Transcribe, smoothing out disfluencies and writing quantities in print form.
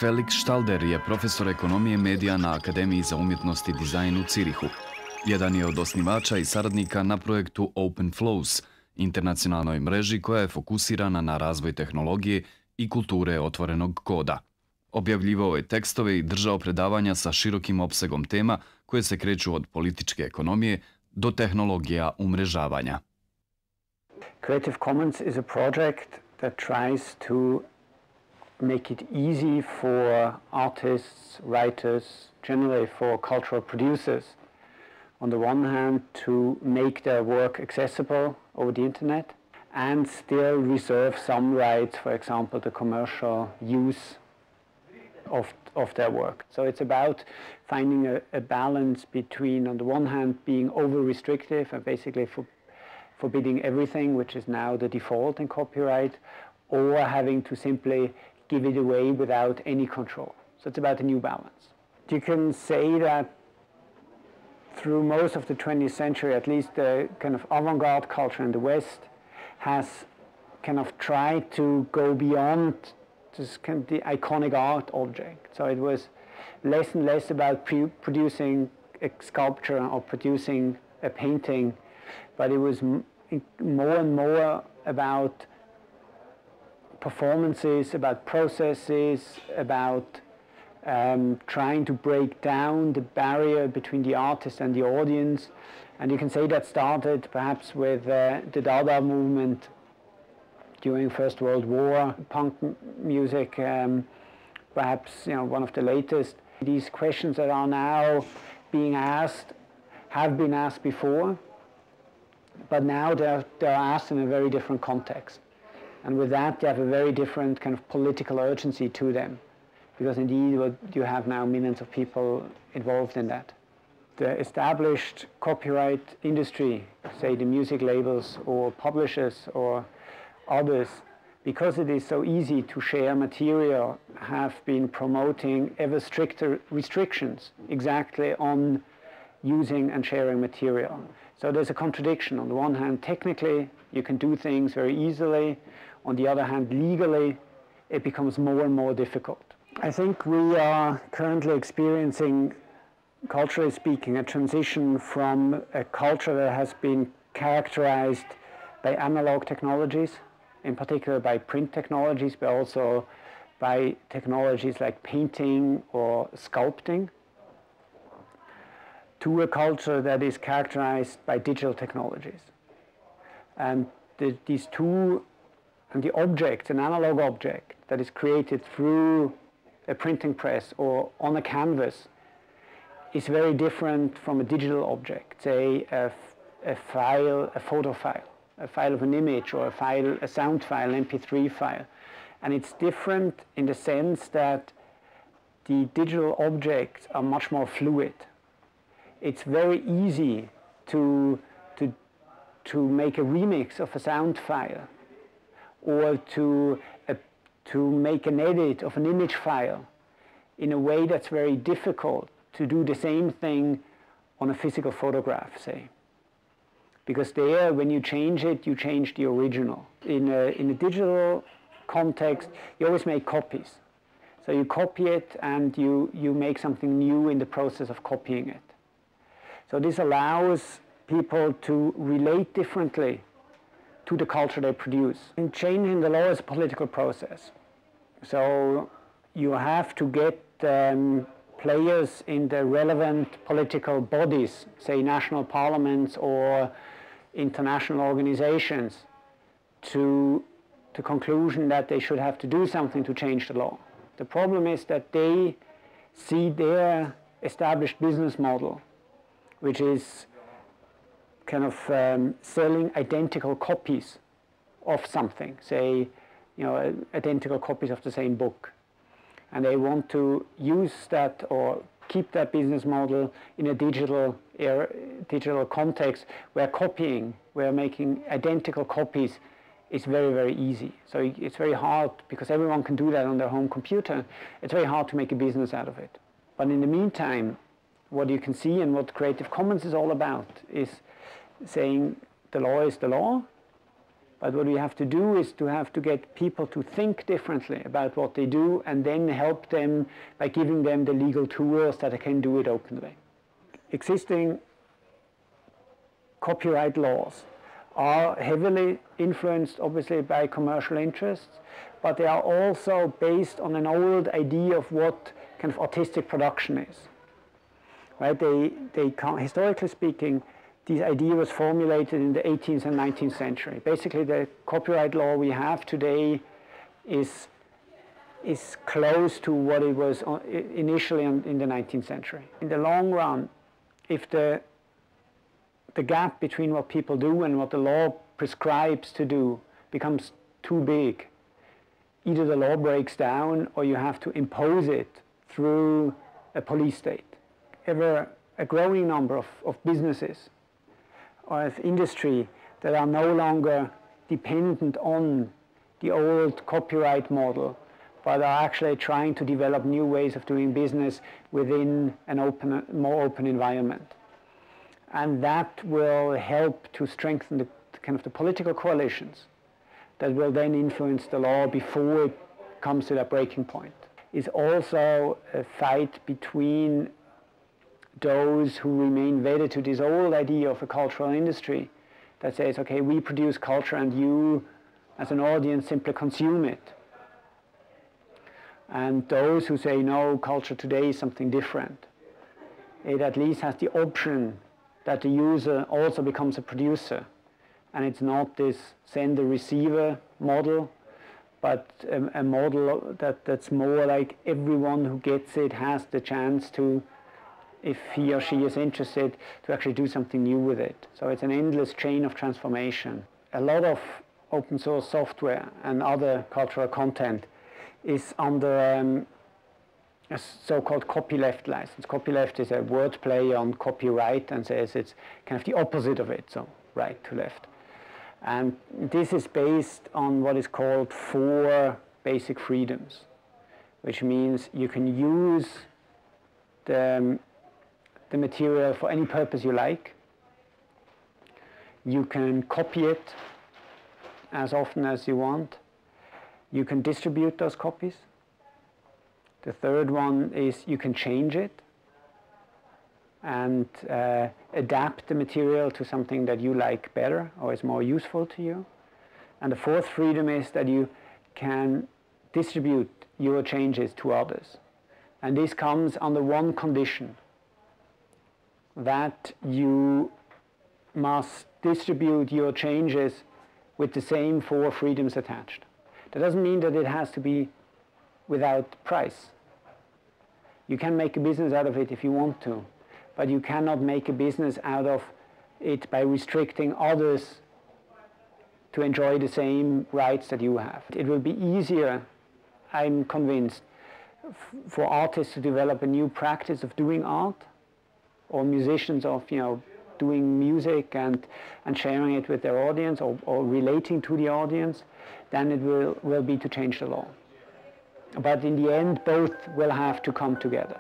Felix Stalder je profesor ekonomije medija na Akademiji za umjetnost i dizajn u Cirihu. Jedan je od osnivača i saradnika na projektu Open Flows, internacionalnoj mreži koja je fokusirana na razvoj tehnologije i kulture otvorenog koda. Objavljivao je tekstove i držao predavanja sa širokim opsegom tema koje se kreću od političke ekonomije do tehnologija umrežavanja. Creative Commons is a project that tries to make it easy for artists, writers, generally for cultural producers, on the one hand to make their work accessible over the internet and still reserve some rights, for example, the commercial use of their work. So it's about finding a balance between, on the one hand, being over-restrictive and basically forbidding everything, which is now the default in copyright, or having to simply give it away without any control. So it's about a new balance. You can say that through most of the 20th century, at least the kind of avant-garde culture in the West has kind of tried to go beyond this kind of the iconic art object. So it was less and less about producing a sculpture or producing a painting, but it was more and more about performances, about processes, about trying to break down the barrier between the artist and the audience. And you can say that started perhaps with the Dada movement during First World War, punk music, perhaps one of the latest. These questions that are now being asked have been asked before, but now they're asked in a very different context. And with that, they have a very different kind of political urgency to them, because indeed you have now millions of people involved in that. The established copyright industry, say the music labels or publishers or others, because it is so easy to share material, have been promoting ever stricter restrictions exactly on using and sharing material. So there's a contradiction. On the one hand, technically, you can do things very easily. On the other hand, legally, it becomes more and more difficult. I think we are currently experiencing, culturally speaking, a transition from a culture that has been characterized by analog technologies, in particular by print technologies, but also by technologies like painting or sculpting, to a culture that is characterized by digital technologies. And these two, and the object, an analog object that is created through a printing press or on a canvas, is very different from a digital object, say a file, a photo file, a file of an image, or a sound file, an MP3 file. And it's different in the sense that the digital objects are much more fluid. It's very easy to make a remix of a sound file, or to make an edit of an image file in a way that's very difficult to do the same thing on a physical photograph, say. Because there, when you change it, you change the original. In a digital context, you always make copies. So you copy it and you make something new in the process of copying it. So this allows people to relate differently to the culture they produce. And changing the law is a political process. So you have to get players in the relevant political bodies, say national parliaments or international organizations, to the conclusion that they should have to do something to change the law. The problem is that they see their established business model, which is kind of selling identical copies of something, say, identical copies of the same book. And they want to use that or keep that business model in a digital context where making identical copies is very, very easy. So it's very hard, because everyone can do that on their home computer, it's very hard to make a business out of it. But in the meantime, what you can see and what Creative Commons is all about is saying the law is the law, But what we have to do is to get people to think differently about what they do, and then help them by giving them the legal tools that they can do it openly. Existing copyright laws are heavily influenced, obviously, by commercial interests, but they are also based on an old idea of what kind of artistic production is. Right? Historically speaking, this idea was formulated in the 18th and 19th century. Basically, the copyright law we have today is close to what it was initially in the 19th century. In the long run, if the gap between what people do and what the law prescribes to do becomes too big, either the law breaks down or you have to impose it through a police state. Ever a growing number of businesses or of industry that are no longer dependent on the old copyright model, but are actually trying to develop new ways of doing business within an more open environment. And that will help to strengthen the political coalitions that will then influence the law before it comes to that breaking point. It's also a fight between those who remain wedded to this old idea of a cultural industry that says, okay, we produce culture and you as an audience simply consume it. And those who say, no, culture today is something different. It at least has the option that the user also becomes a producer. And it's not this sender-receiver model, but a model that's more like everyone who gets it has the chance to, if he or she is interested, to actually do something new with it. So it's an endless chain of transformation. A lot of open source software and other cultural content is under a so-called copyleft license. Copyleft is a wordplay on copyright and says it's kind of the opposite of it, so right to left. And this is based on what is called 4 basic freedoms, which means you can use the material for any purpose you like. You can copy it as often as you want. You can distribute those copies. The third one is you can change it and adapt the material to something that you like better or is more useful to you. And the fourth freedom is that you can distribute your changes to others. And this comes under one condition, that you must distribute your changes with the same 4 freedoms attached. That doesn't mean that it has to be without price. You can make a business out of it if you want to, but you cannot make a business out of it by restricting others to enjoy the same rights that you have. It will be easier, I'm convinced, for artists to develop a new practice of doing art, or musicians of doing music and sharing it with their audience, or relating to the audience, than it will be to change the law. But in the end, both will have to come together.